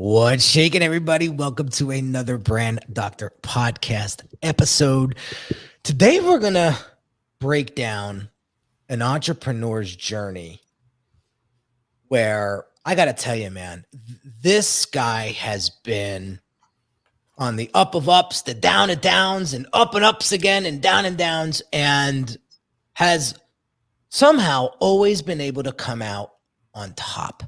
What's shaking, everybody? Welcome to another Brand Doctor podcast episode. Today, we're going to break down an entrepreneur's journey where I got to tell you, man, this guy has been on the up of ups, the down of downs, and up and ups again, and down and downs, and has somehow always been able to come out on top.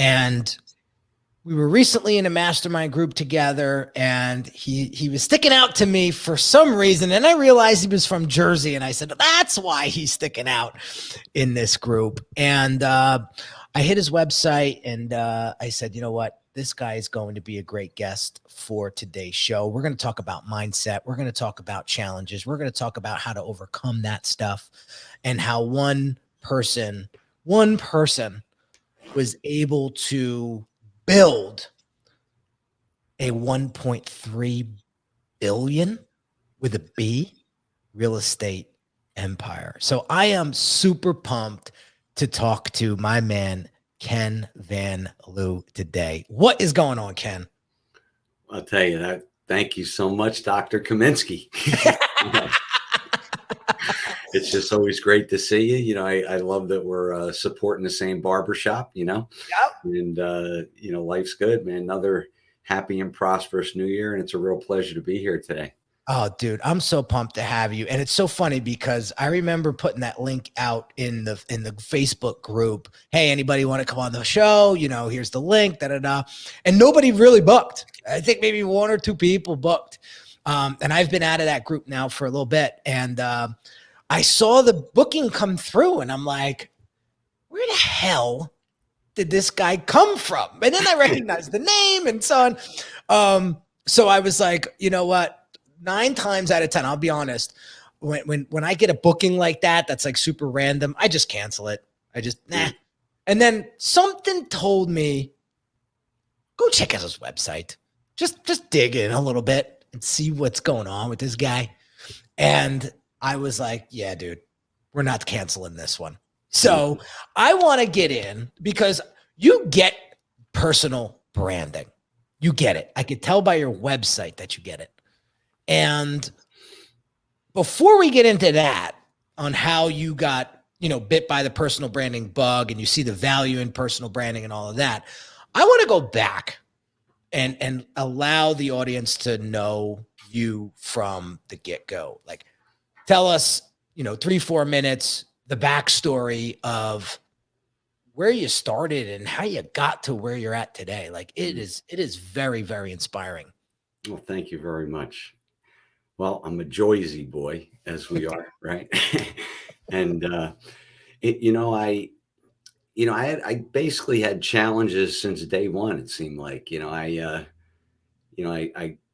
And we were recently in a mastermind group together, and he was sticking out to me for some reason. And I realized he was from Jersey, and I said, that's why he's sticking out in this group. And I hit his website, and I said, you know what? This guy is going to be a great guest for today's show. We're going to talk about mindset. We're going to talk about challenges. We're going to talk about how to overcome that stuff, and how one person was able to build a 1.3 billion with a B real estate empire. So I am super pumped to talk to my man, Ken Van Liew, today. What is going on, Ken? I'll tell you that. Thank you so much, Dr. Kaminski. It's just always great to see you. You know, I love that we're supporting the same barbershop, you know. Yep. And, you know, life's good, man. Another happy and prosperous new year. And it's a real pleasure to be here today. Oh, dude, I'm so pumped to have you. And it's so funny because I remember putting that link out in the Facebook group. Hey, anybody want to come on the show? You know, here's the link, da-da-da. And nobody really booked. I think maybe one or two people booked. And I've been out of that group now for a little bit. And I saw the booking come through, and I'm like, where the hell did this guy come from? And then I recognized the name and so on. So I was like, you know what? 9 times out of 10, I'll be honest, when I get a booking like that, that's like super random, I just cancel it. I just, nah. And then something told me, go check out his website. Just dig in a little bit and see what's going on with this guy. And I was like, yeah, dude, we're not canceling this one. So I want to get in because you get personal branding. You get it. I could tell by your website that you get it. And before we get into that, on how you got, you know, bit by the personal branding bug and you see the value in personal branding and all of that, I want to go back and allow the audience to know you from the get-go. Like, tell us, you know, 3-4 minutes, the backstory of where you started and how you got to where you're at today. Like, it is very, very inspiring. Well, thank you very much. Well, I'm a Jersey boy, as we are, right? And I basically had challenges since day one. It seemed like, I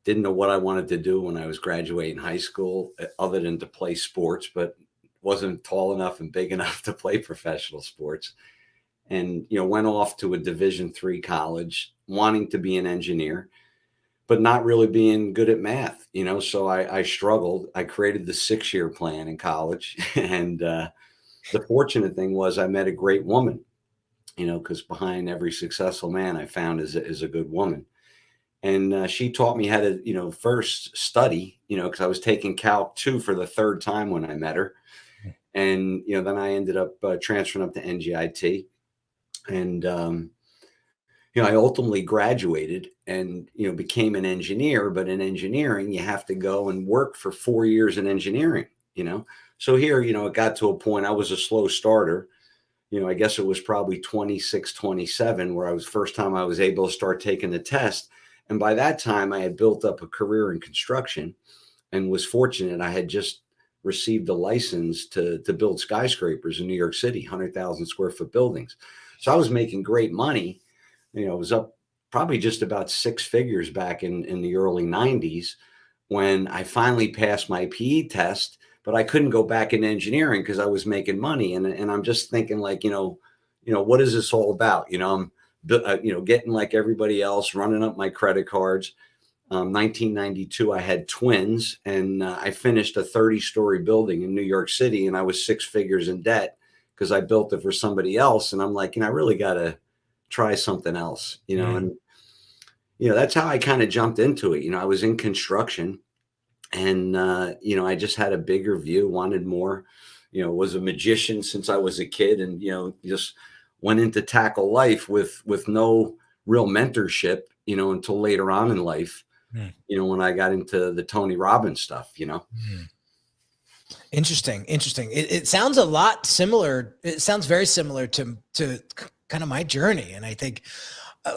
didn't know what I wanted to do when I was graduating high school, other than to play sports, but wasn't tall enough and big enough to play professional sports. And, went off to a Division III college wanting to be an engineer, but not really being good at math, so I struggled. I created the 6-year plan in college. And the fortunate thing was I met a great woman, because behind every successful man I found is a good woman. And she taught me how to, first study, because I was taking Calc 2 for the 3rd time when I met her. And, then I ended up transferring up to NGIT. And, I ultimately graduated and, became an engineer. But in engineering, you have to go and work for 4 years in engineering, So here, it got to a point, I was a slow starter. I guess it was probably 26, 27, where first time I was able to start taking the test. And by that time, I had built up a career in construction and was fortunate. I had just received a license to build skyscrapers in New York City, 100,000 square foot buildings. So I was making great money. It was up probably just about 6 figures back in the early 90s when I finally passed my PE test, but I couldn't go back into engineering because I was making money. And I'm just thinking like, what is this all about? I'm getting like everybody else, running up my credit cards. 1992, I had twins, and I finished a 30-story building in New York City, and I was 6 figures in debt because I built it for somebody else. And I'm like, I really got to try something else, and that's how I kind of jumped into it. I was in construction, and I just had a bigger view, wanted more. Was a magician since I was a kid, and just went into tackle life with no real mentorship, until later on in life. When I got into the Tony Robbins stuff. Interesting. It sounds a lot similar. It sounds very similar to kind of my journey. And I think,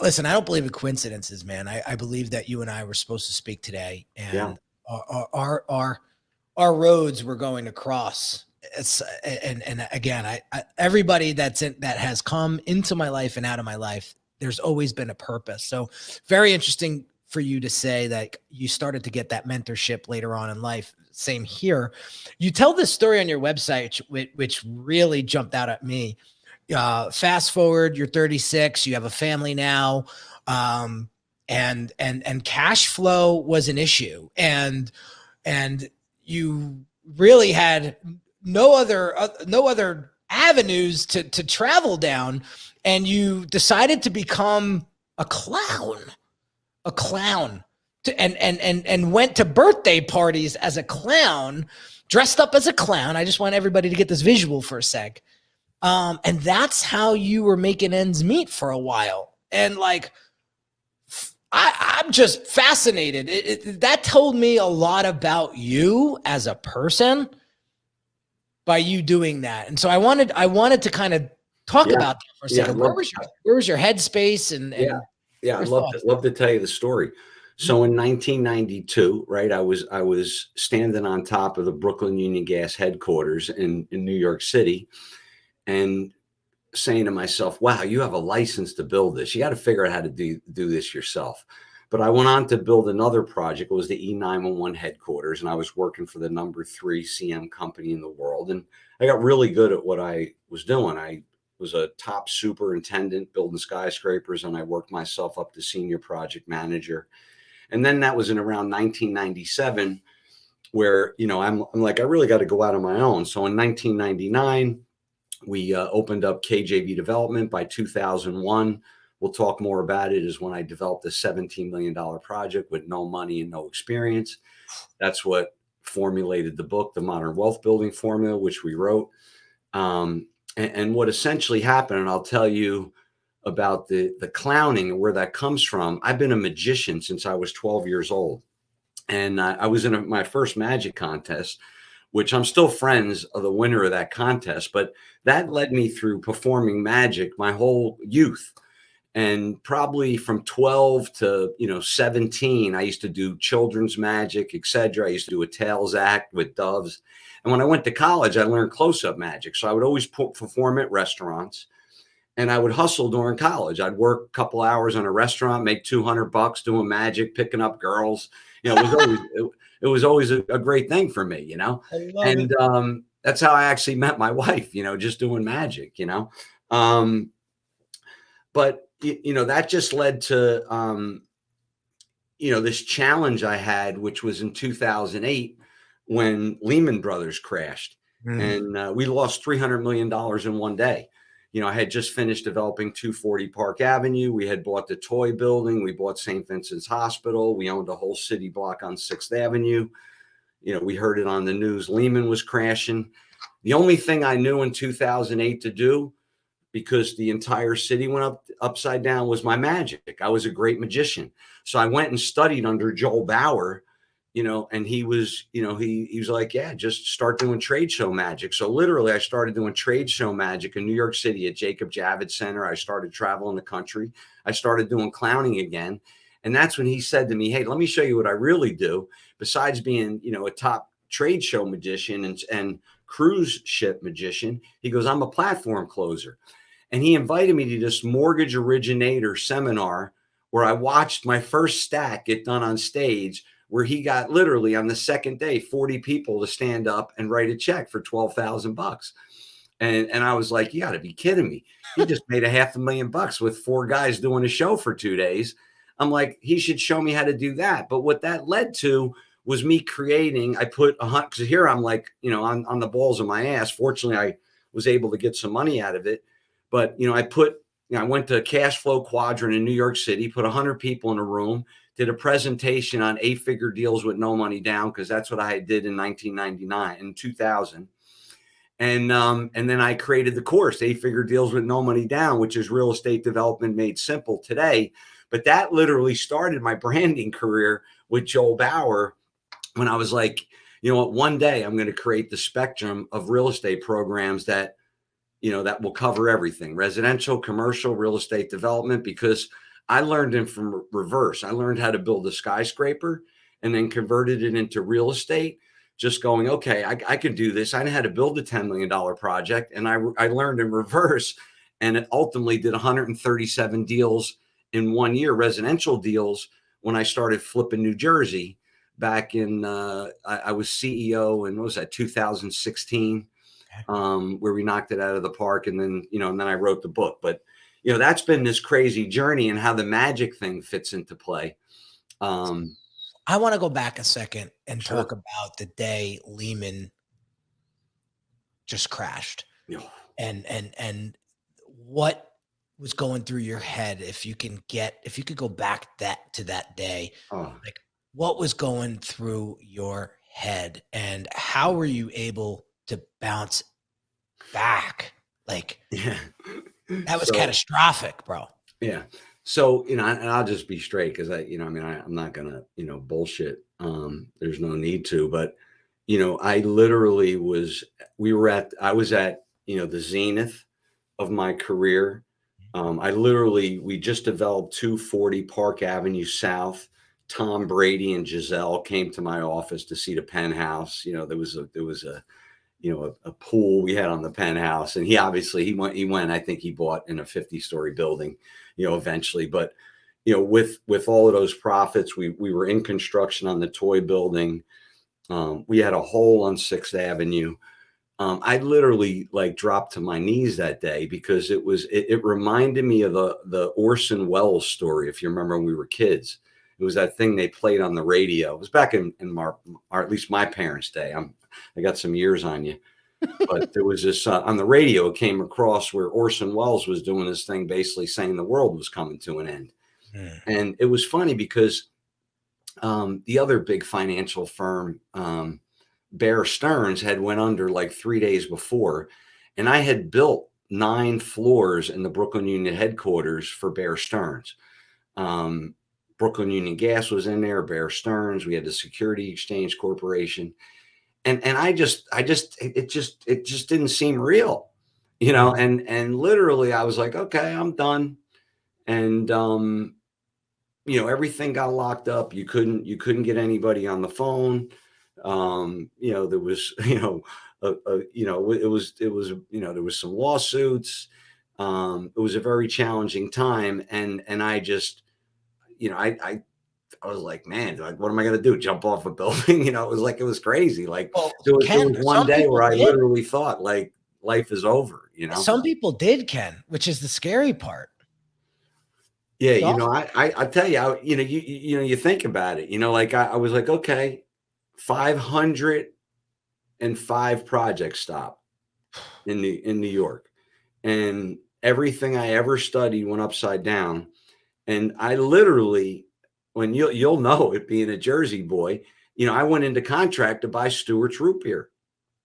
listen, I don't believe in coincidences, man. I believe that you and I were supposed to speak today, and our roads were going to cross. And again, everybody that has come into my life and out of my life, there's always been a purpose. So very interesting for you to say that you started to get that mentorship later on in life. Same here. You tell this story on your website, which really jumped out at me. Fast forward, you're 36, you have a family now, and cash flow was an issue, and you really had no other avenues to travel down, and you decided to become a clown and went to birthday parties as a clown, dressed up as a clown. I just want everybody to get this visual for a sec. And that's how you were making ends meet for a while. And like, I'm just fascinated. That told me a lot about you as a person by you doing that. And so I wanted to kind of talk about that for a second. Where was your headspace and I'd love to tell you the story. So in 1992, right, I was standing on top of the Brooklyn Union Gas headquarters in New York City, and saying to myself, wow, you have a license to build this. You got to figure out how to do this yourself. But I went on to build another project. It was the E911 headquarters, and I was working for the number 3 CM company in the world. And I got really good at what I was doing. I was a top superintendent building skyscrapers, and I worked myself up to senior project manager. And then that was in around 1997 where, I'm like, I really got to go out on my own. So in 1999, we opened up KJV Development. By 2001, we'll talk more about it, is when I developed a $17 million project with no money and no experience. That's what formulated the book, The Modern Wealth Building Formula, which we wrote. And what essentially happened, and I'll tell you about the clowning and where that comes from. I've been a magician since I was 12 years old. And I was in my first magic contest, which I'm still friends of the winner of that contest. But that led me through performing magic my whole youth. And probably from 12 to 17, I used to do children's magic, etc. I used to do a tails act with doves. And when I went to college, I learned close-up magic. So I would always perform at restaurants, and I would hustle during college. I'd work a couple hours in a restaurant, make $200 doing magic, picking up girls. It was always a great thing for me, and that's how I actually met my wife, just doing magic, but that just led to, this challenge I had, which was in 2008 when Lehman Brothers crashed, and we lost $300 million in one day. I had just finished developing 240 Park Avenue. We had bought the toy building. We bought St. Vincent's Hospital. We owned a whole city block on 6th Avenue. We heard it on the news. Lehman was crashing. The only thing I knew in 2008 to do, because the entire city went upside down, was my magic. I was a great magician. So I went and studied under Joel Bauer, and he was, he was like, yeah, just start doing trade show magic. So literally I started doing trade show magic in New York City at Jacob Javits Center. I started traveling the country. I started doing clowning again. And that's when he said to me, hey, let me show you what I really do. Besides being, a top trade show magician and cruise ship magician, he goes, I'm a platform closer. And he invited me to this mortgage originator seminar where I watched my first stack get done on stage, where he got literally on the second day 40 people to stand up and write a check for $12,000. And I was like, you got to be kidding me. He just made $500,000 with 4 guys doing a show for 2 days. I'm like, he should show me how to do that. But what that led to was me creating, I put because here I'm like, on the balls of my ass. Fortunately, I was able to get some money out of it. But, I went to Cash Flow Quadrant in New York City, put 100 people in a room, did a presentation on 8-figure deals with no money down, because that's what I did in 1999 and 2000. And then I created the course, 8-figure deals with no money down, which is real estate development made simple today. But that literally started my branding career with Joel Bauer, when I was like, one day I'm going to create the spectrum of real estate programs that will cover everything: residential, commercial, real estate development, because I learned them from reverse. I learned how to build a skyscraper and then converted it into real estate, just going, okay, I can do this. I know how to build a $10 million project. And I learned in reverse, and it ultimately did 137 deals in 1 year, residential deals, when I started flipping New Jersey back in, I was CEO in, what was that, 2016. Where we knocked it out of the park. And then, and then I wrote the book. But, that's been this crazy journey, and how the magic thing fits into play. I want to go back a second and Sure. talk about the day Lehman just crashed, and what was going through your head. If you could go back to that day, like, what was going through your head, and how were you able to bounce back? Like, Yeah. that was catastrophic, bro. Yeah. So, and I'll just be straight, because I'm not gonna, bullshit. There's no need to, but, I literally I was at, the zenith of my career. We just developed 240 Park Avenue South. Tom Brady and Giselle came to my office to see the penthouse. There was a pool we had on the penthouse, and he went, I think he bought in a 50-story building, eventually. But, with all of those profits, we were in construction on the toy building. We had a hole on 6th Avenue. I literally dropped to my knees that day, because it reminded me of the Orson Welles story. If you remember when we were kids, it was that thing they played on the radio. It was back in or at least my parents' day. I got some years on you, but there was this on the radio. It came across where Orson Welles was doing this thing, basically saying the world was coming to an end. And it was funny, because the other big financial firm, Bear Stearns, had went under like 3 days before, and I had built 9 floors in the Brooklyn Union headquarters for Bear Stearns. Brooklyn Union Gas was in there, Bear Stearns. We had the Security Exchange Corporation. And it just didn't seem real, and literally I was like, okay, I'm done. And, everything got locked up. You couldn't get anybody on the phone. There was, there was some lawsuits. It was a very challenging time. And I just, I was like, man, what am I going to do? Jump off a building? It was crazy. Like, there was one day where I literally thought, like, life is over, Some people did, Ken, which is the scary part. Yeah. I tell you, you think about it, I was like, okay, 505 projects stopped in New York, and everything I ever studied went upside down. And I literally, when you'll know it, being a Jersey boy, I went into contract to buy Stewart's root beer.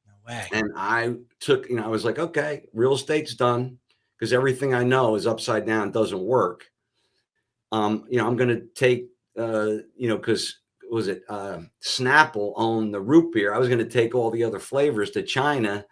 No way. And I took, I was like, okay, real estate's done, because everything I know is upside down, doesn't work. I'm going to take, because was it Snapple owned the root beer. I was going to take all the other flavors to China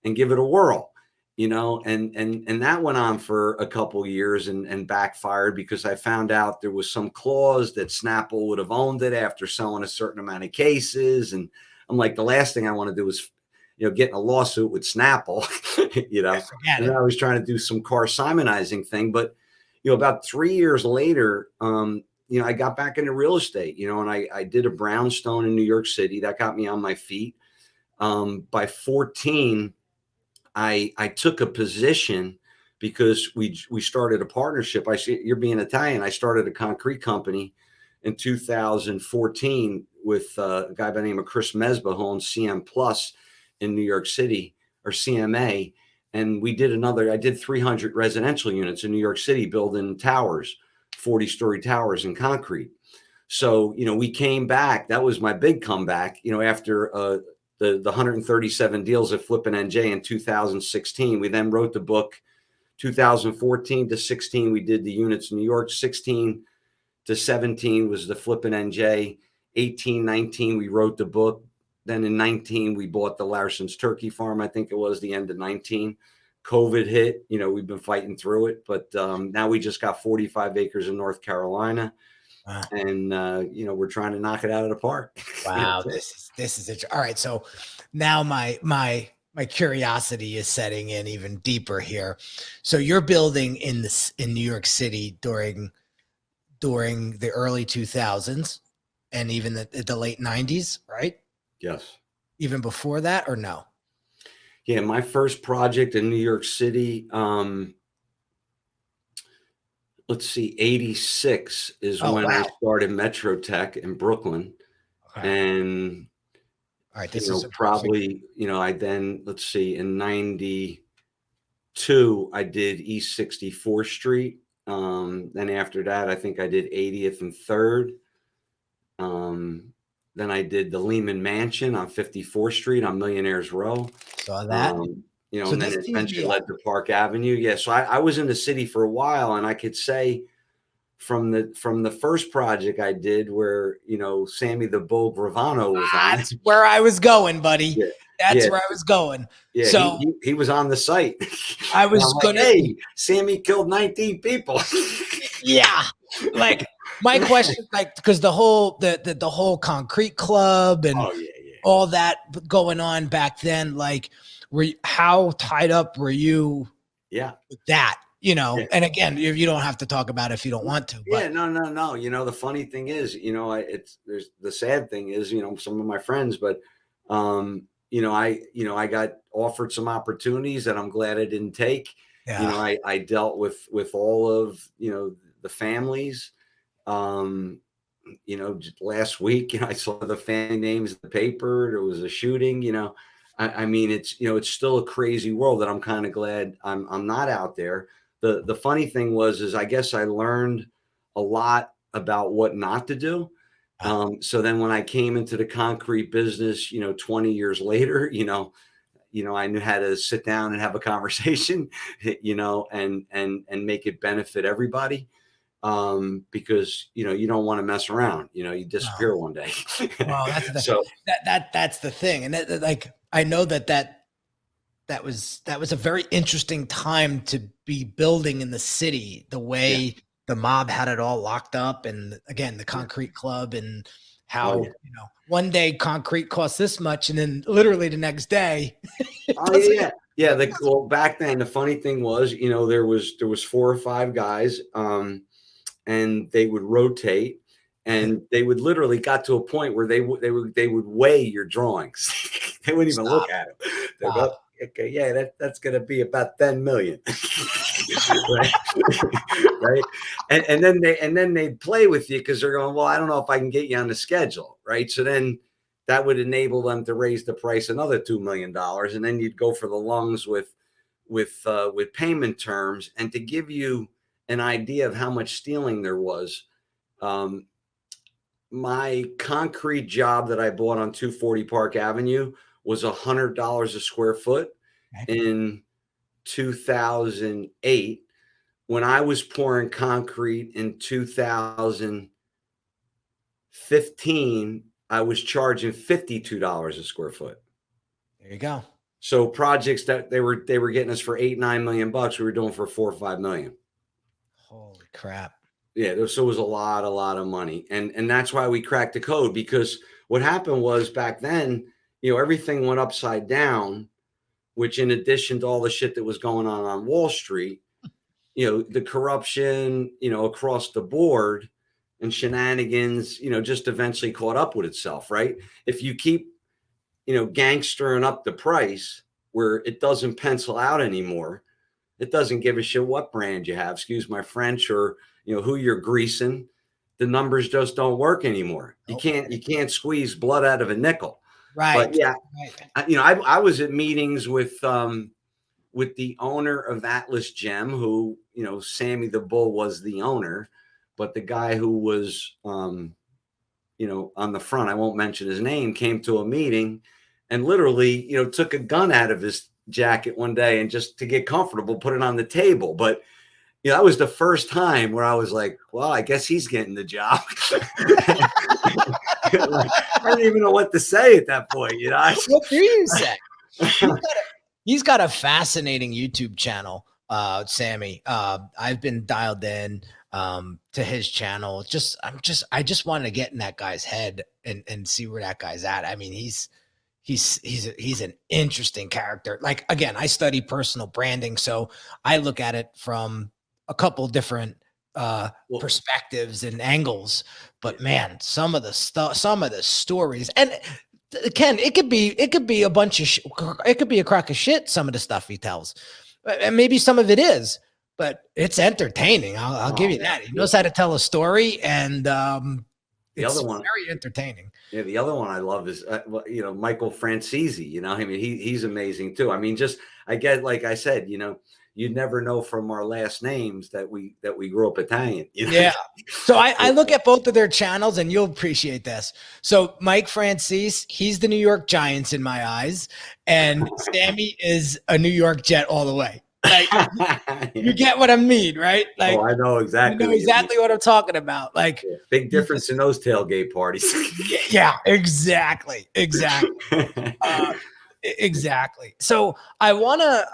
and give it a whirl, and that went on for a couple years and backfired, because I found out there was some clause that Snapple would have owned it after selling a certain amount of cases. And I'm like, the last thing I want to do is, get in a lawsuit with Snapple, and I was trying to do some car Simonizing thing. But, about 3 years later, I got back into real estate, and I did a brownstone in New York City that got me on my feet. By 14, I took a position because we started a partnership. I see you're being Italian. I started a concrete company in 2014 with a guy by the name of Chris Mesba, who owns CM Plus in New York City, or CMA. And I did 300 residential units in New York City, building towers, 40-story towers in concrete. So, we came back. That was my big comeback, after the 137 deals at Flippin' NJ in 2016. We then wrote the book. 2014 to 16, we did the units in New York. 16 to 17 was the Flippin' NJ. 18, 19, we wrote the book. Then in 19, we bought the Larson's turkey farm. I think it was the end of 19. COVID hit. We've been fighting through it, but now we just got 45 acres in North Carolina. Wow. And we're trying to knock it out of the park. Wow, this is it. All right, so now my curiosity is setting in even deeper here. So you're building in New York City during the early 2000s and even the late 90s, right? Yes. Even before that, or no? Yeah, my first project in New York City, let's see, 86 is when I started Metro Tech in Brooklyn. Okay. And all right, this is probably, I then, let's see, in 92, I did East 64th Street. Then after that, I think I did 80th and 3rd. Then I did the Lehman Mansion on 54th Street on Millionaire's Row. Saw that. So and then it eventually led to Park Avenue. Yeah, so I was in the city for a while, and I could say from the first project I did, where Sammy the Bull Gravano was on. That's where I was going, buddy. Yeah. That's where I was going. Yeah, so he was on the site. I was gonna. Hey, Sammy killed 19 people. Yeah, like my question, because the whole concrete club and all that going on back then, how tied up were you? Yeah, with that, and again, you don't have to talk about it if you don't want to. But. Yeah, no. The funny thing is, there's the sad thing is, some of my friends, but I got offered some opportunities that I'm glad I didn't take. Yeah. I dealt with all of the families. Just last week, I saw the family names in the paper. There was a shooting. I mean, it's still a crazy world that I'm kind of glad I'm not out there. The funny thing is I guess I learned a lot about what not to do. So then when I came into the concrete business, 20 years later, I knew how to sit down and have a conversation, and make it benefit everybody. Because you don't want to mess around. You disappear one day. Well, that's the so that's the thing, and I know that was a very interesting time to be building in the city. The way the mob had it all locked up, and again the concrete club, and how one day concrete costs this much, and then literally the next day. Well, back then the funny thing was, there was 4 or 5 guys. And they would rotate, and they would literally got to a point where they would weigh your drawings. They wouldn't even look at them. They'd go, okay, yeah, that's going to be about 10 million, right? Right. And then they'd play with you because they're going, well, I don't know if I can get you on the schedule, right? So then that would enable them to raise the price another $2 million, and then you'd go for the lungs with payment terms. And to give you an idea of how much stealing there was, my concrete job that I bought on 240 Park Avenue was $100 a square foot in 2008. When I was pouring concrete in 2015, I was charging $52 a square foot. There you go. So projects that they were getting us for $8-9 million, we were doing for $4 or $5 million. Holy crap. Yeah, there was a lot of money. And that's why we cracked the code, because what happened was back then, everything went upside down, which in addition to all the shit that was going on Wall Street, the corruption, across the board and shenanigans, just eventually caught up with itself, right? If you keep, gangstering up the price where it doesn't pencil out anymore, it doesn't give a shit what brand you have, excuse my French, or, who you're greasing. The numbers just don't work anymore. You can't squeeze blood out of a nickel. But Right. yeah, Right. I was at meetings with the owner of Atlas Gem, who, Sammy the Bull was the owner, but the guy who was, on the front, I won't mention his name, came to a meeting and literally, took a gun out of his jacket one day and just to get comfortable, put it on the table. But, that was the first time where I was like, well, I guess he's getting the job. I don't even know what to say at that point. What do you say? He's got a fascinating YouTube channel, Sammy. I've been dialed in to his channel. I just want to get in that guy's head and see where that guy's at. I mean, he's an interesting character. Like, again, I study personal branding, so I look at it from a couple different perspectives and angles. But man, some of the stories, and Ken, it could be a bunch of it could be a crock of shit, some of the stuff he tells, and maybe some of it is, but it's entertaining. I'll give you that. He knows how to tell a story, and the other one, very entertaining. Yeah, the other one I love is Michael Francesi. I mean, he's amazing too. I mean, just I get, like I said, you'd never know from our last names that we grew up Italian. Yeah. So I look at both of their channels, and you'll appreciate this. So Mike Francis, he's the New York Giants in my eyes, and Sammy is a New York Jet all the way. Like, you get what I mean, right? Like, I know exactly. You know exactly what I'm talking about. Like, big difference in those tailgate parties. Yeah, exactly. Exactly. So I want to,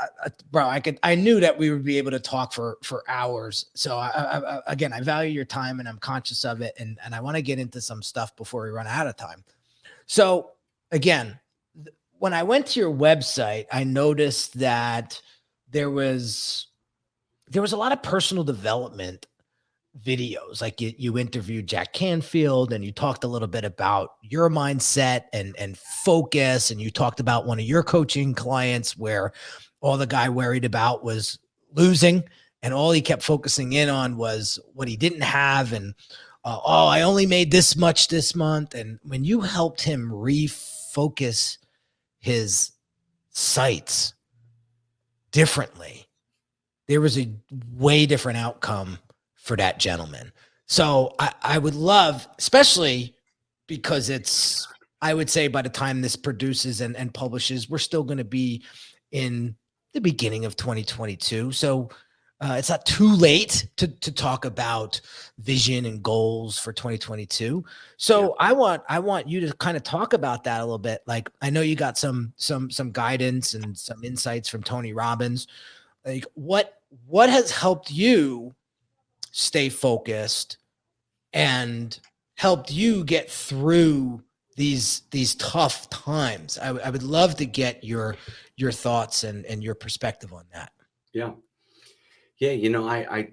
bro, I knew that we would be able to talk for hours. So again, I value your time and I'm conscious of it. And I want to get into some stuff before we run out of time. So again, when I went to your website, I noticed that there was a lot of personal development videos. Like you interviewed Jack Canfield, and you talked a little bit about your mindset and focus. And you talked about one of your coaching clients where all the guy worried about was losing, and all he kept focusing in on was what he didn't have. And I only made this much this month. And when you helped him refocus his sights differently, there was a way different outcome for that gentleman. So I would love, especially because I would say by the time this produces and publishes, we're still going to be in the beginning of 2022. So it's not too late to talk about vision and goals for 2022. So yeah. I want you to kind of talk about that a little bit. Like, I know you got some guidance and some insights from Tony Robbins. Like, what has helped you stay focused and helped you get through these tough times? I would love to get your thoughts and your perspective on that. Yeah. I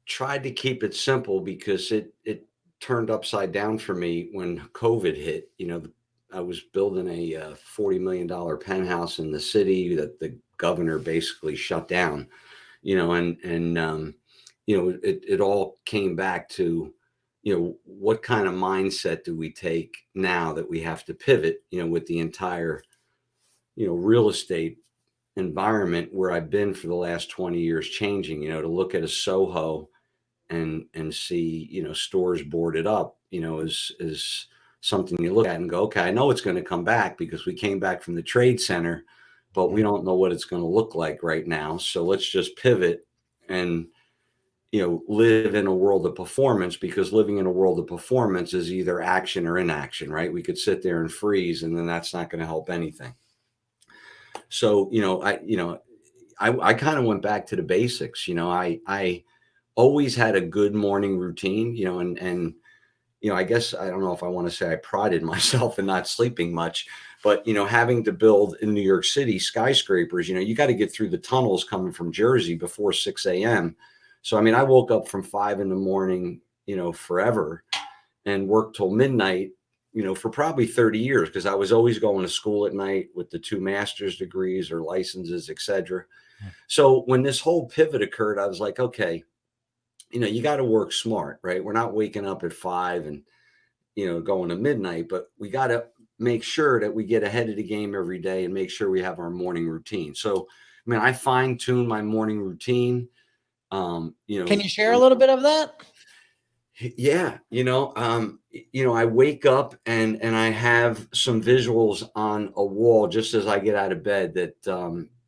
tried to keep it simple because it turned upside down for me when COVID hit. I was building a $40 million penthouse in the city that the governor basically shut down, and it all came back to, what kind of mindset do we take now that we have to pivot, with the entire, real estate environment where I've been for the last 20 years changing, to look at a Soho and see, stores boarded up, is something you look at and go, okay, I know it's going to come back because we came back from the trade center, but we don't know what it's going to look like right now. So let's just pivot and, live in a world of performance, because living in a world of performance is either action or inaction, right? We could sit there and freeze, and then that's not going to help anything. So, I kind of went back to the basics. I always had a good morning routine, and I guess I don't know if I want to say I prided myself in not sleeping much, but, having to build in New York City skyscrapers, you got to get through the tunnels coming from Jersey before 6 a.m. So, I mean, I woke up from 5 a.m, forever, and worked till midnight, for probably 30 years, because I was always going to school at night with the 2 master's degrees or licenses, et cetera. So when this whole pivot occurred, I was like, okay, you got to work smart, right? We're not waking up at 5 and, going to midnight, but we got to make sure that we get ahead of the game every day and make sure we have our morning routine. So, I mean, I fine tune my morning routine. Can you share a little bit of that? Yeah, I wake up and I have some visuals on a wall just as I get out of bed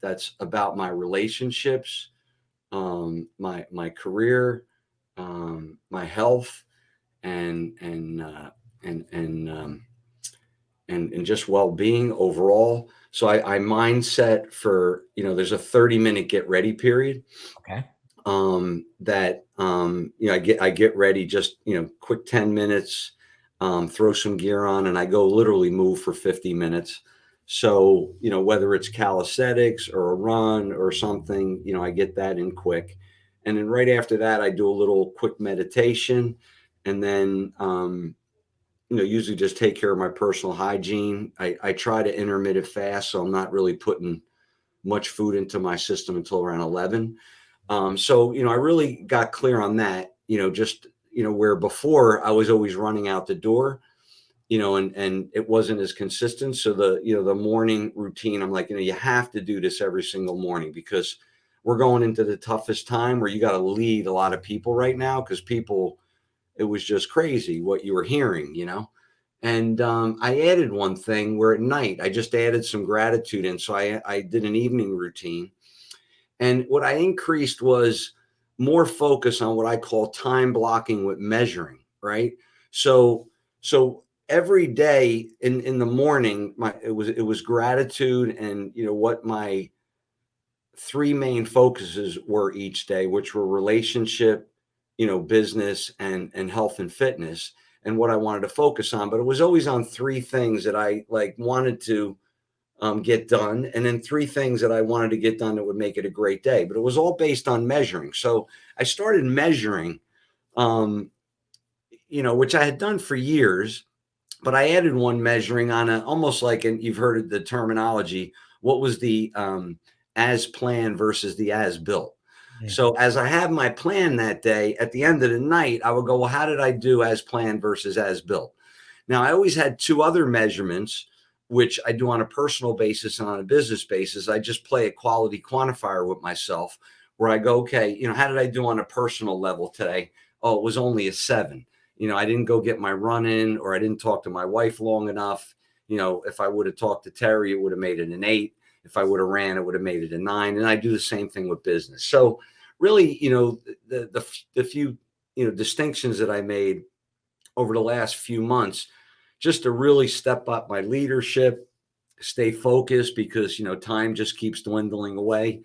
that's about my relationships, my career, my health, and and uh, and and um, and just well-being overall. So I mindset for, there's a 30-minute get ready period, Okay. that I get ready, just quick 10 minutes, throw some gear on, and I go literally move for 50 minutes. So whether it's calisthenics or a run or something, I get that in quick, and then right after that I do a little quick meditation, and then usually just take care of my personal hygiene. I try to intermittent fast, so I'm not really putting much food into my system until around 11. So, I really got clear on that, just, where before I was always running out the door, and it wasn't as consistent. So the morning routine, I'm like, you have to do this every single morning, because we're going into the toughest time where you got to lead a lot of people right now, because it was just crazy what you were hearing. And I added one thing where at night I just added some gratitude in. So I did an evening routine. And what I increased was more focus on what I call time blocking with measuring, right? So every day in the morning, it was gratitude, and what my three main focuses were each day, which were relationship, business, and health and fitness, and what I wanted to focus on. But it was always on three things that I like wanted to get done, and then three things that I wanted to get done that would make it a great day. But it was all based on measuring. So I started measuring, um, which I had done for years, but I added one measuring on a almost like, and you've heard of the terminology, what was the as planned versus the as built. Mm. So as I have my plan that day, at the end of the night, I would go, well, how did I do as planned versus as built? Now, I always had two other measurements, which I do on a personal basis and on a business basis. I just play a quality quantifier with myself, where I go, okay, how did I do on a personal level today? Oh, it was only a 7. I didn't go get my run in, or I didn't talk to my wife long enough. If I would have talked to Terry, it would have made it an 8. If I would have ran, it would have made it a 9. And I do the same thing with business. So really, the few, distinctions that I made over the last few months, just to really step up my leadership, stay focused, because time just keeps dwindling away.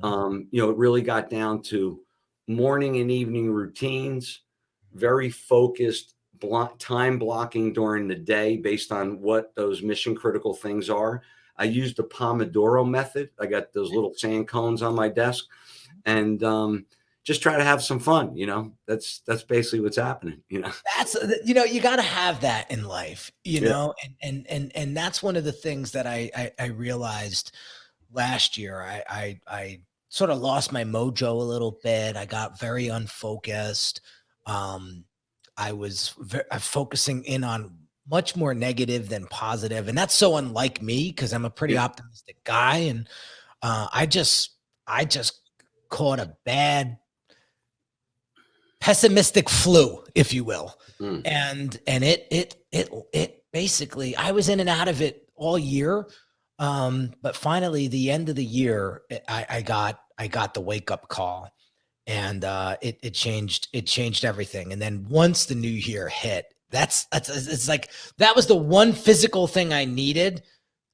It really got down to morning and evening routines, very focused time blocking during the day based on what those mission critical things are. I used the Pomodoro method. I got those little sand cones on my desk, and just try to have some fun. That's basically what's happening. That's you got to have that in life, Yeah. and that's one of the things that I realized last year. I sort of lost my mojo a little bit. I got very unfocused. um I was focusing in on much more negative than positive, and that's so unlike me, because I'm a pretty Yeah. optimistic guy. And I just caught a bad pessimistic flu, if you will. Mm. And it basically, I was in and out of it all year. But finally the end of the year, I got the wake up call, and it changed everything. And then once the new year hit, that's it's like that was the one physical thing I needed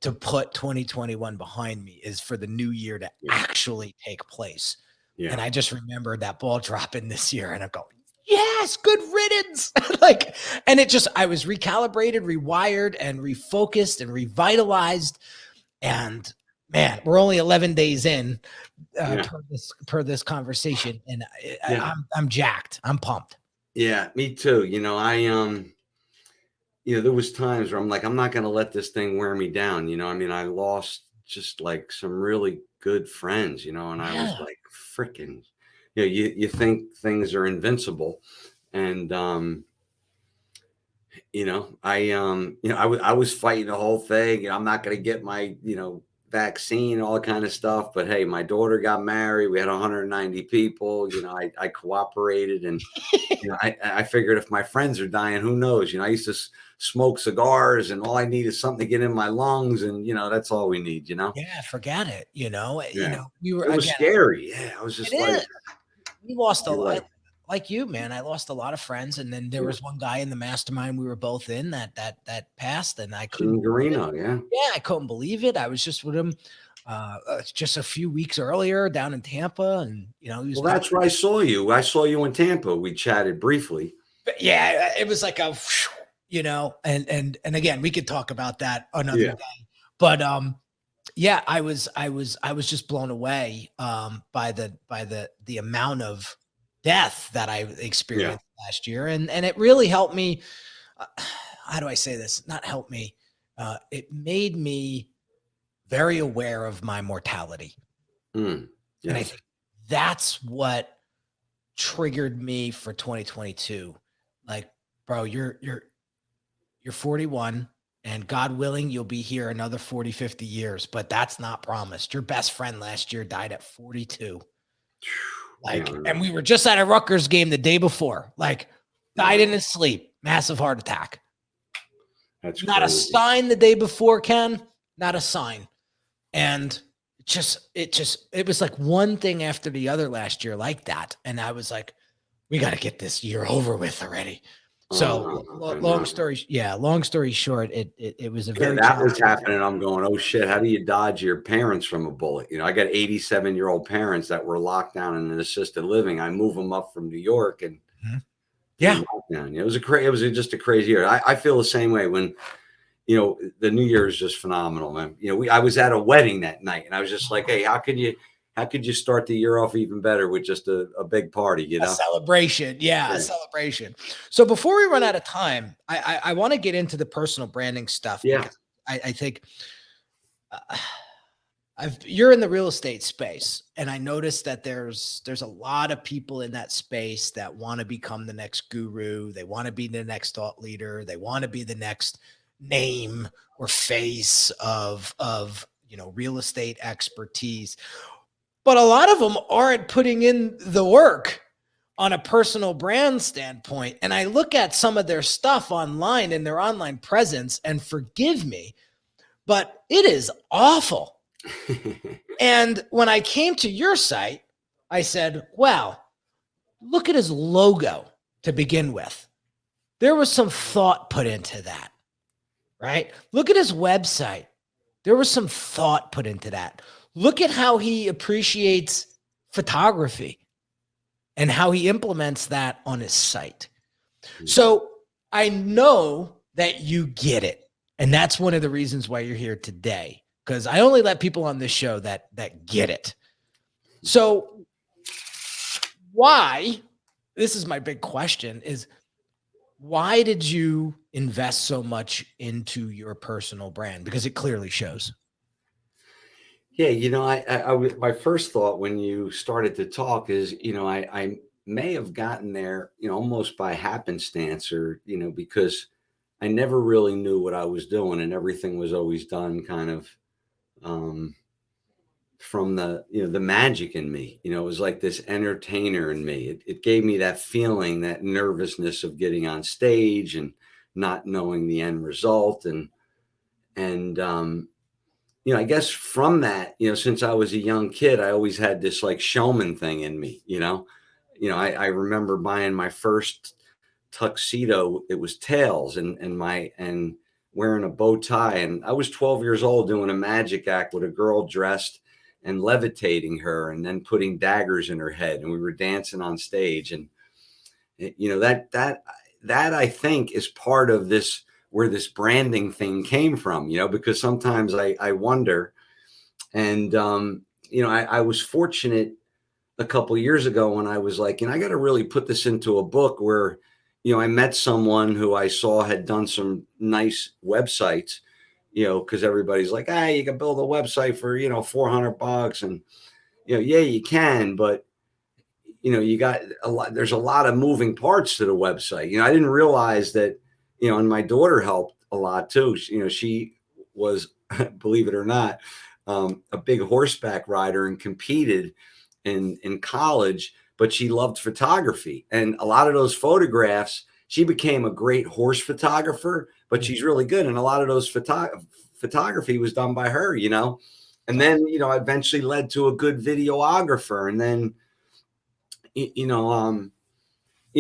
to put 2021 behind me, is for the new year to Yeah. actually take place. And Yeah. I just remembered that ball dropping this year, and I'm going, yes, good riddance. Like, and I was recalibrated, rewired, and refocused and revitalized. And man, we're only 11 days in, Yeah. per this conversation, and Yeah. I'm jacked. I'm pumped. Yeah. Me too. There was times where I'm like, I'm not going to let this thing wear me down. I mean, I lost just like some really good friends, and I was Yeah. like, freaking, you think things are invincible. And, I was fighting the whole thing. I'm not going to get my, vaccine, all kind of stuff. But hey, my daughter got married. We had 190 people. I cooperated, and I figured if my friends are dying, who knows? I used to smoke cigars, and all I need is something to get in my lungs, and that's all we need. Yeah, forget it, Yeah, we were it was again, scary. Yeah, I was it just like, is. We lost a you're lot right. like you, man, I lost a lot of friends, and then there Yeah, was one guy in the mastermind we were both in that passed, and I couldn't Gene believe it. Garino. Yeah. Yeah, I couldn't believe it. I was just with him, just a few weeks earlier down in Tampa, and, he was Well, passing. that's where I saw you. I saw you in Tampa. We chatted briefly. But yeah, it was like a, and again, we could talk about that another Yeah. day. But yeah, I was just blown away by the amount of death that I Yeah. experienced last year, and it really helped me. Uh, how do I say this? Not help me. It made me very aware of my mortality, Mm, and I yes. think that's what triggered me for 2022. Like, bro, you're 41, and God willing, you'll be here another 40, 50 years, but that's not promised. Your best friend last year died at 42. Yeah, I Like, and know. we were just at a Rutgers game the day before, like, died in Wow. his sleep, massive heart attack. That's Not a crazy. sign the day before, Ken, not a sign. And it was like one thing after the other last year like that. And I was like, we got to get this year over with already. So I know. long story short, it was a Yeah, very that was challenging. happening. I'm going, oh shit, how do you dodge your parents from a bullet? I got 87-year-old parents that were locked down in an assisted living. I move them up from New York and Mhm. do Yeah. the lockdown. It was just a crazy year. I feel the same way when, the New Year is just phenomenal, man. I was at a wedding that night and I was just like, hey, how could you start the year off even better with just a big party, A celebration. Yeah, a Yeah. celebration. So before we run out of time, I want to get into the personal branding stuff Yeah. because I think uh, you're in the real estate space, and I noticed that there's a lot of people in that space that want to become the next guru. They want to be the next thought leader. They want to be the next name or face of real estate expertise. But a lot of them aren't putting in the work on a personal brand standpoint. And I look at some of their stuff online and their online presence, and forgive me, but it is awful. And when I came to your site, I said, wow, look at his logo to begin with. There was some thought put into that, right? Look at his website. There was some thought put into that. Look at how he appreciates photography and how he implements that on his site. So I know that you get it. And that's one of the reasons why you're here today, because I only let people on this show that get it. So why, this is my big question, is why did you invest so much into your personal brand? Because it clearly shows. Yeah, my first thought when you started to talk is, I may have gotten there, almost by happenstance or, because I never really knew what I was doing and everything was always done kind of um, from the magic in me. It was like this entertainer in me. It gave me that feeling, that nervousness of getting on stage and not knowing the end result. And I guess from that, since I was a young kid, I always had this like showman thing in me, I remember buying my first tuxedo. It was tails and wearing a bow tie. And I was 12 years old doing a magic act with a girl dressed and levitating her and then putting daggers in her head. And we were dancing on stage. And that I think is part of this, where this branding thing came from, because sometimes I wonder. And, I was fortunate a couple years ago when I was like, I got to really put this into a book where, I met someone who I saw had done some nice websites because everybody's like, you can build a website for, $400. And, yeah, you can, but, you got there's a lot of moving parts to the website. I didn't realize that, and my daughter helped a lot too. She was, believe it or not, a big horseback rider and competed in college, but she loved photography. And a lot of those photographs, she became a great horse photographer, but she's really good. And a lot of those photography was done by her, and then, eventually led to a good videographer. And then,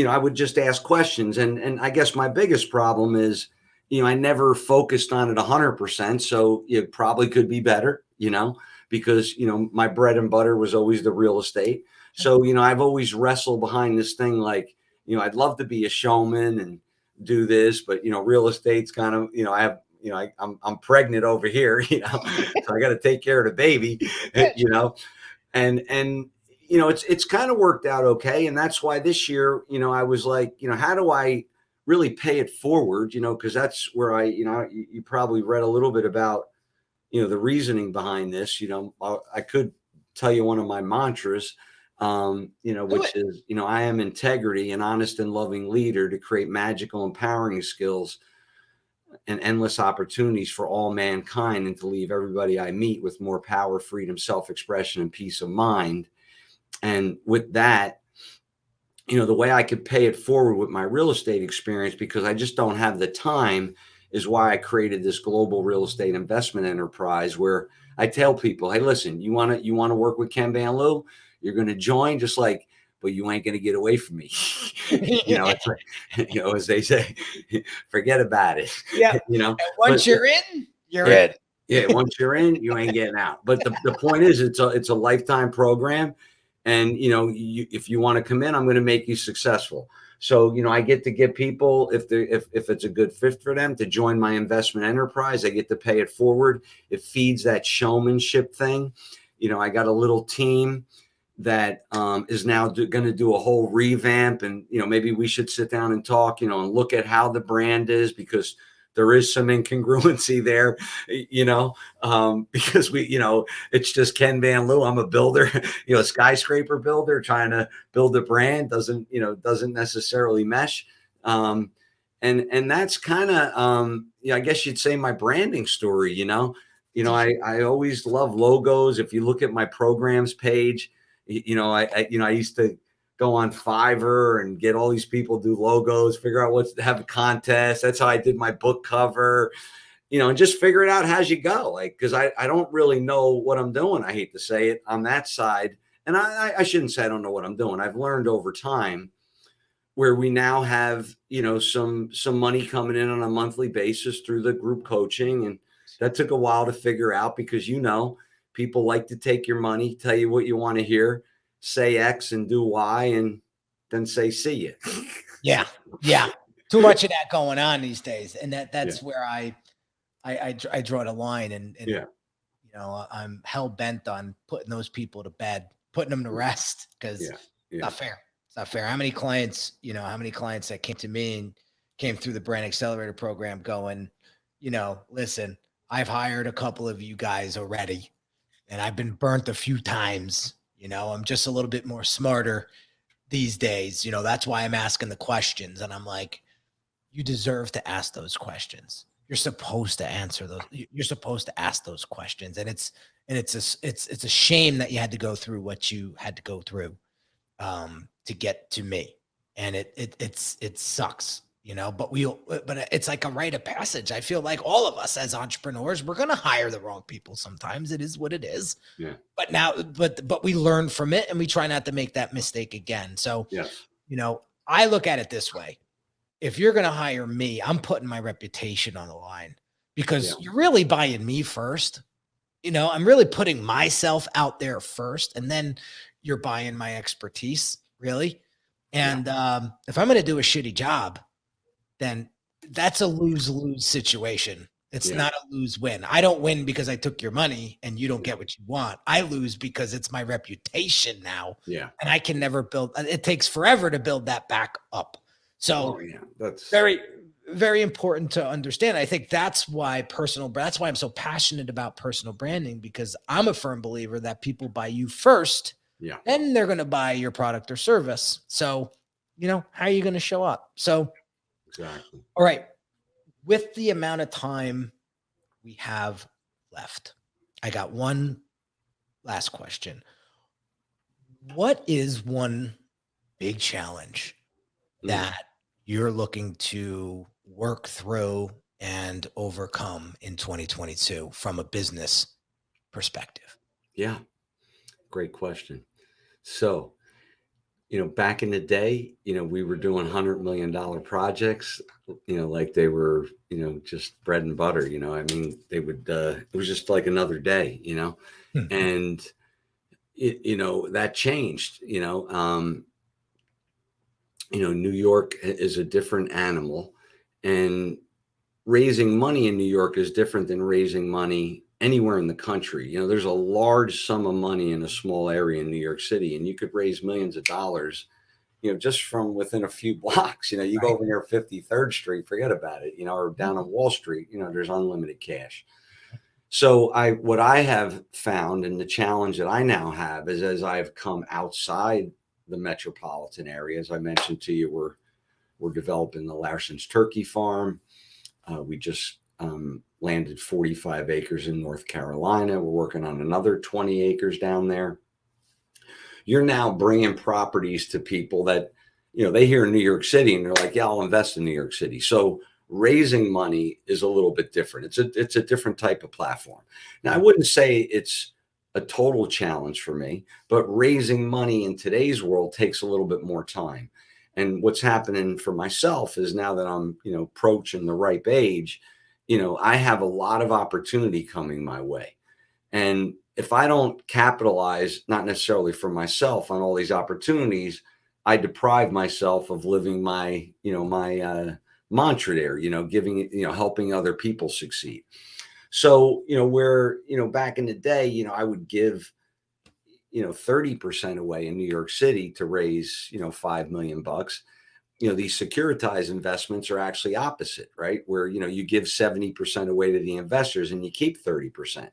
I would just ask questions. And I guess my biggest problem is, I never focused on it 100%. So it probably could be better, because, my bread and butter was always the real estate. So, I've always wrestled behind this thing. Like, I'd love to be a showman and do this, but, real estate's kind of, I have, I'm pregnant over here, so I got to take care of the baby, and, it's kind of worked out okay. And that's why this year, I was like, how do I really pay it forward? Because that's where you probably read a little bit about, the reasoning behind this. I could tell you one of my mantras, which is, I am integrity, an honest and loving leader to create magical, empowering skills and endless opportunities for all mankind, and to leave everybody I meet with more power, freedom, self-expression, and peace of mind. And with that, the way I could pay it forward with my real estate experience, because I just don't have the time, is why I created this global real estate investment enterprise, where I tell people, hey, listen, you want to work with Ken Van Liew? You're going to join, just like, but you ain't going to get away from me. It's like, as they say, forget about it. Yeah. And once you're in, you're in. Yeah. Once you're in, you ain't getting out. But the point is, it's a lifetime program. And, if you want to come in, I'm going to make you successful. So, I get to get people, if it's a good fit for them, to join my investment enterprise. I get to pay it forward. It feeds that showmanship thing. I got a little team that is now going to do a whole revamp. And, maybe we should sit down and talk, and look at how the brand is, because there is some incongruency there, because it's just Ken Van Liew. I'm a builder, a skyscraper builder trying to build a brand, doesn't necessarily mesh. And that's kind of, I guess you'd say, my branding story. I always love logos. If you look at my programs page, I used to go on Fiverr and get all these people do logos, figure out have a contest. That's how I did my book cover, and just figure it out as you go. Like, because I don't really know what I'm doing. I hate to say it on that side. And I shouldn't say I don't know what I'm doing. I've learned over time, where we now have, some money coming in on a monthly basis through the group coaching. And that took a while to figure out, because, people like to take your money, tell you what you want to hear, say X and do Y, and then say see you. Yeah. Too much of that going on these days. And that's where I draw the line. And I'm hell bent on putting those people to bed, putting them to rest, because it's not fair. It's not fair. How many clients that came to me and came through the Brand Accelerator program going, listen, I've hired a couple of you guys already, and I've been burnt a few times. I'm just a little bit more smarter these days. That's why I'm asking the questions. And I'm like, you deserve to ask those questions. You're supposed to answer those. You're supposed to ask those questions. And it's a shame that you had to go through what you had to go through to get to me. And it sucks. But it's like a rite of passage. I feel like all of us as entrepreneurs, we're going to hire the wrong people. Sometimes it is what it is. Yeah. But we learn from it, and we try not to make that mistake again. So, I look at it this way. If you're going to hire me, I'm putting my reputation on the line, because you're really buying me first. I'm really putting myself out there first, and then you're buying my expertise, really. And if I'm going to do a shitty job, then that's a lose-lose situation. It's not a lose-win. I don't win because I took your money and you don't get what you want. I lose because it's my reputation now. Yeah. And I can never build. It takes forever to build that back up. So that's very, very important to understand. I think that's why that's why I'm so passionate about personal branding, because I'm a firm believer that people buy you first, Yeah, then they're going to buy your product or service. So, how are you going to show up? So, exactly. all right, with the amount of time we have left, I got one last question. What is one big challenge Mm, that you're looking to work through and overcome in 2022 from a business perspective? yeah, great question. So, back in the day, we were doing $100 million projects, like they were, just bread and butter. I mean, they would, it was just like another day, Hmm. and that changed. New York is a different animal, and raising money in New York is different than raising money anywhere in the country. There's a large sum of money in a small area in New York City, and you could raise millions of dollars, just from within a few blocks. You go Right. over near 53rd Street, forget about it, or down on Wall Street, there's unlimited cash. So what I have found, and the challenge that I now have, is as I've come outside the metropolitan area, as I mentioned to you, we're developing the Larson's turkey farm. We just landed 45 acres in North Carolina. We're working on another 20 acres down there. You're now bringing properties to people that, they hear in New York City and they're like, yeah, I'll invest in New York City. So raising money is a little bit different. It's a different type of platform. Now, I wouldn't say it's a total challenge for me, but raising money in today's world takes a little bit more time. And what's happening for myself is now that I'm, approaching the ripe age, I have a lot of opportunity coming my way. And if I don't capitalize, not necessarily for myself, on all these opportunities, I deprive myself of living my mantra there, giving, helping other people succeed. So, where, back in the day, I would give, 30% away in New York City to raise, 5 million bucks. These securitized investments are actually opposite, right? Where, you give 70% away to the investors and you keep 30%.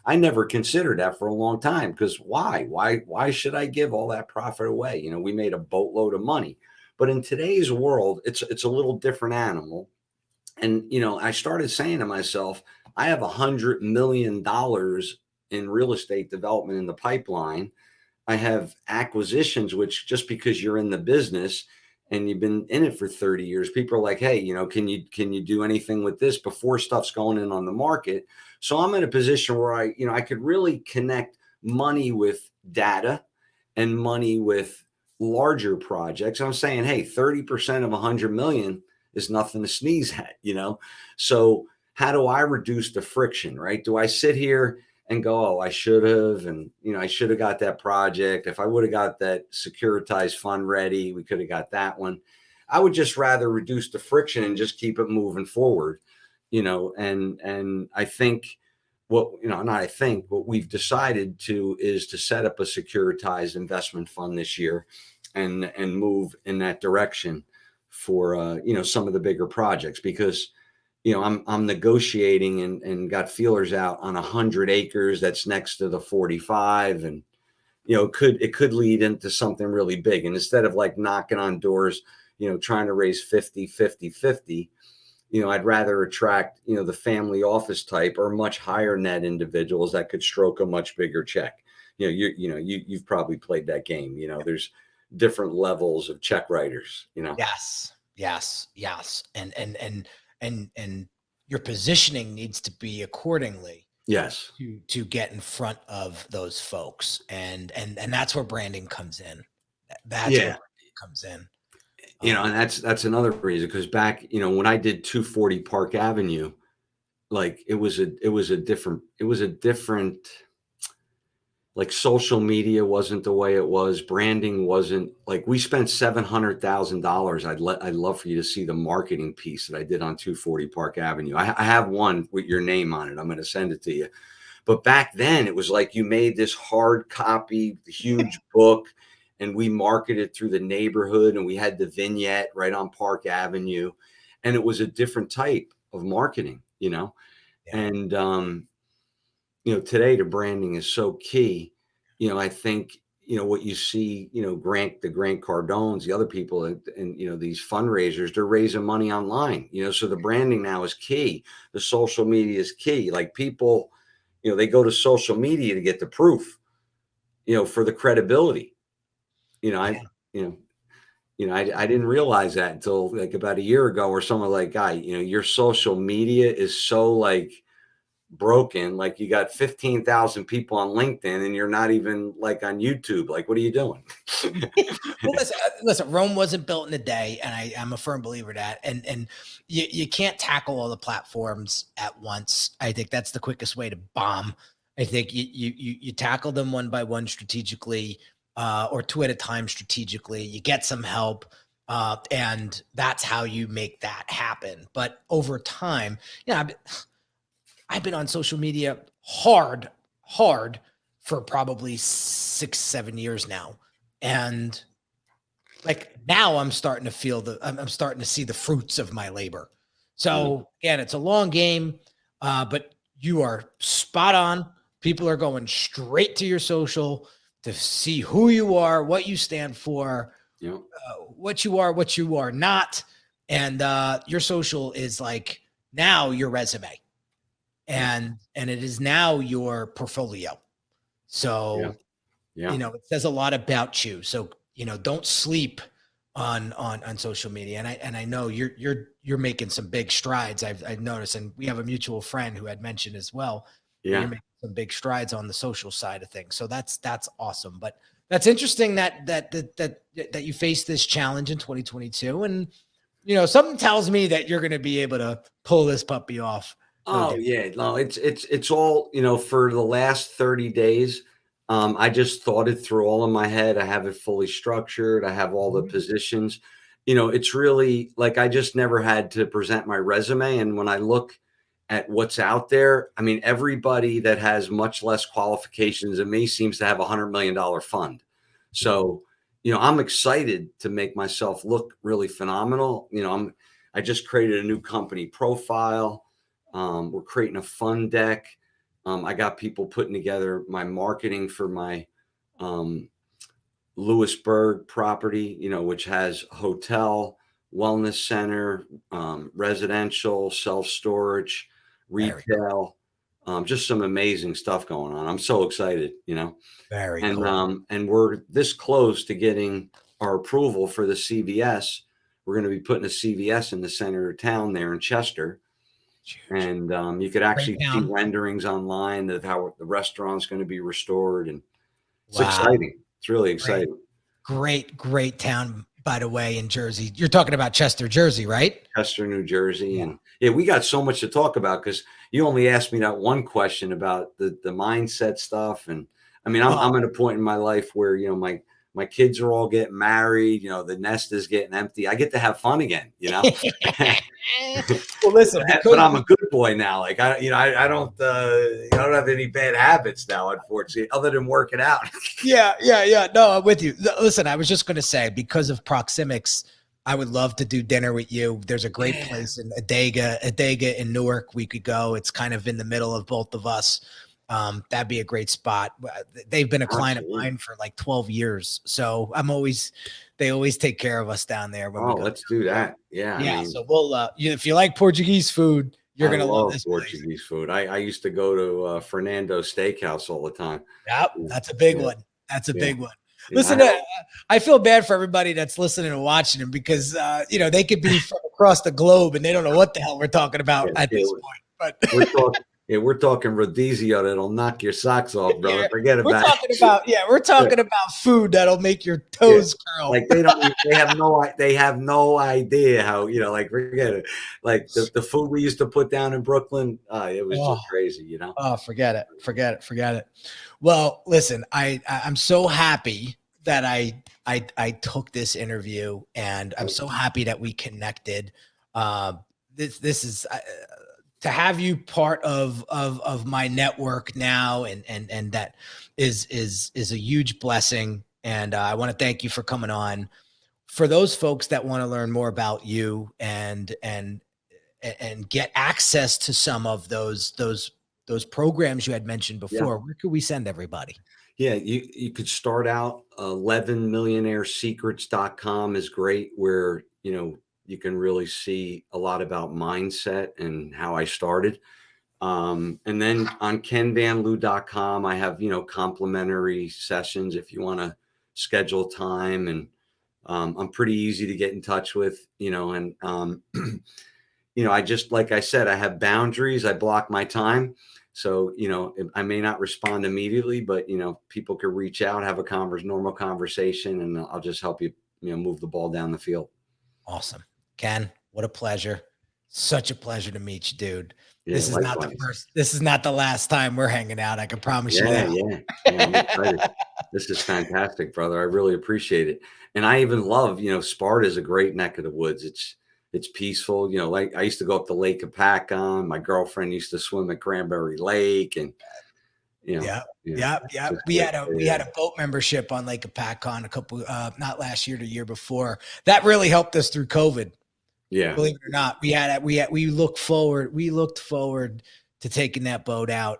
I never considered that for a long time, because why should I give all that profit away? We made a boatload of money. But in today's world, it's a little different animal. And I started saying to myself, I have $100 million in real estate development in the pipeline. I have acquisitions, which, just because you're in the business and you've been in it for 30 years, people are like, hey, can you do anything with this before stuff's going in on the market? So I'm in a position where I could really connect money with data and money with larger projects. I'm saying, hey, 30% of 100 million is nothing to sneeze at. So how do I reduce the friction, right? Do I sit here and go, oh, I should have, and I should have got that project. If I would have got that securitized fund ready, we could have got that one. I would just rather reduce the friction and just keep it moving forward, and I think not I think what we've decided to is to set up a securitized investment fund this year and move in that direction for some of the bigger projects, because I'm negotiating and got feelers out on 100 acres that's next to the 45, and it could lead into something really big. And instead of like knocking on doors, trying to raise 50, 50, 50, I'd rather attract the family office type or much higher net individuals that could stroke a much bigger check. You've probably played that game. There's different levels of check writers. Yes, yes, yes. And your positioning needs to be accordingly Yes. to get in front of those folks. And that's where branding comes in. That's where Yeah. branding comes in. And that's another reason, because back, when I did 240 Park Avenue, like it was a different, like, social media wasn't the way it was. Branding wasn't like, we spent $700,000. I'd love for you to see the marketing piece that I did on 240 Park Avenue. I have one with your name on it. I'm going to send it to you. But back then it was like you made this hard copy, huge book, and we marketed through the neighborhood, and we had the vignette right on Park Avenue. and it was a different type of marketing, you know. Yeah. And today the branding is so key. I think what you see, the Grant Cardones, the other people, and these fundraisers, they're raising money online. So the branding now is key. The social media is key. Like people, they go to social media to get the proof, for the credibility. I, Yeah. I didn't realize that until like about a year ago, where someone like, guy, your social media is so like broken. Like you got 15,000 people on LinkedIn and you're not even like on YouTube. Like, what are you doing? Well, listen, Rome wasn't built in a day, and I'm a firm believer of that. And you can't tackle all the platforms at once. I think that's the quickest way to bomb. I think you tackle them one by one strategically, or two at a time strategically. You get some help, and that's how you make that happen. But over time, I've been on social media hard for probably 6, 7 years now, and like now I'm starting to feel I'm starting to see the fruits of my labor. So again, it's a long game, but you are spot on. People are going straight to your social to see who you are, what you stand for, Yeah. what you are not. And your social is like now your resume, and it is now your portfolio. So Yeah. it says a lot about you. So, don't sleep on social media. And I know you're making some big strides. I've noticed, and we have a mutual friend who had mentioned as well that you're Yeah. making some big strides on the social side of things. So that's awesome. But that's interesting that you face this challenge in 2022. And, something tells me that you're going to be able to pull this puppy off. No Oh doubt. yeah, no, it's all, for the last 30 days. I just thought it through all in my head. I have it fully structured. I have all the Mhm. positions. It's really like I just never had to present my resume. And when I look at what's out there, I mean, everybody that has much less qualifications than me seems to have $100 million fund. So, I'm excited to make myself look really phenomenal. I just created a new company profile. We're creating a fund deck. I got people putting together my marketing for my um, Lewisburg property, which has hotel, wellness center, residential, self-storage, Very cool. retail, just some amazing stuff going on. I'm so excited, Very and cool. we're this close to getting our approval for the CVS. We're going to be putting a CVS in the center of town there in Chester, Huge. and you could Great actually see town. renderings online of how the restaurant's going to be restored, and it's Wow. exciting. It's really Great. exciting. Great town, by the way, in Jersey. You're talking about Chester, Jersey, right? Chester, New Jersey, Yeah. and yeah, we got so much to talk about because you only asked me that one question about the mindset stuff, and I mean, Oh, I'm at a point in my life where my kids are all getting married. The nest is getting empty. I get to have fun again. well, listen, But because I'm a good boy now. Like I don't I don't have any bad habits now, unfortunately, other than working out. yeah. No, I'm with you. Listen, I was just going to say, because of proxemics, I would love to do dinner with you. There's a great Yeah, place in Adega in Newark. We could go. It's kind of in the middle of both of us. That'd be a great spot. They've been a client of absolutely. mine for like 12 years. So they always take care of us down there when we Oh, go. let's do So that. Yeah, I yeah, mean, so we'll if you like Portuguese food, you're I gonna love love this place. Portuguese food. I used to go to Fernando's Steakhouse all the time. Yep, Yeah, that's a big yeah, one. That's a yeah. big one. Yeah, Listen, I feel bad for everybody that's listening and watching them, because they could be from across the globe and they don't know what the hell we're talking about yeah, at yeah, this point. But we're talking rodizio that'll knock your socks off, brother. yeah, Forget about it. we're Yeah. talking about food that'll make your Yeah. toes curl. Like they have no idea how, like forget it. Like the food we used to put down in Brooklyn, it was Oh, just crazy. oh, forget it. Well, listen, I'm so happy that I took this interview, and I'm so happy that we connected. Uh, this is to have you part of my network now, and that is a huge blessing. And I want to thank you for coming on. for those folks that want to learn more about you and get access to some of those programs you had mentioned before, where could we send everybody? Yeah, you could start out 11millionairesecrets.com is great, where you can really see a lot about mindset and how I started. And then on kenvanloo.com, I have complimentary sessions if you want to schedule time, and I'm pretty easy to get in touch with. And I just, like I said, I have boundaries. I block my time. So, I may not respond immediately, but, people could reach out, have a normal conversation, and I'll just help you, move the ball down the field. Awesome. Ken, what a pleasure. Such a pleasure to meet you, dude. Yeah, This is likewise. not the first, this is not the last time we're hanging out. I can promise you that. Yeah, I'm excited. This is fantastic, brother. I really appreciate it. And I even love, Sparta is a great neck of the woods. It's peaceful. Like I used to go up to Lake Apacon. My girlfriend used to swim at Cranberry Lake, and Yeah. We had a boat membership on Lake Apacon a couple, not last year, the year before. That really helped us through COVID. Yeah. Believe it or not, we looked forward to taking that boat out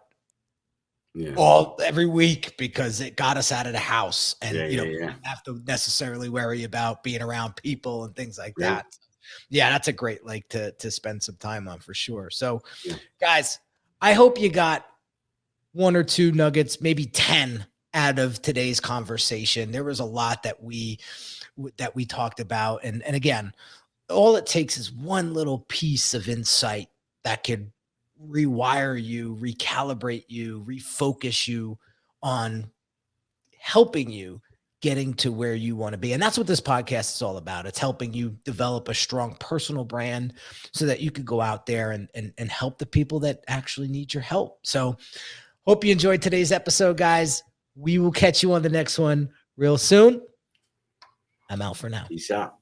every week, because it got us out of the house, and we didn't have to necessarily worry about being around people and things like that. Yeah, that's a great lake to spend some time on, for sure. So guys, I hope you got one or two nuggets, maybe 10 out of today's conversation. There was a lot that we talked about. And again, all it takes is one little piece of insight that could rewire you, recalibrate you, refocus you on helping you getting to where you want to be. And that's what this podcast is all about. It's helping you develop a strong personal brand so that you could go out there and help the people that actually need your help. So hope you enjoyed today's episode, guys. We will catch you on the next one real soon. I'm out for now. Peace out.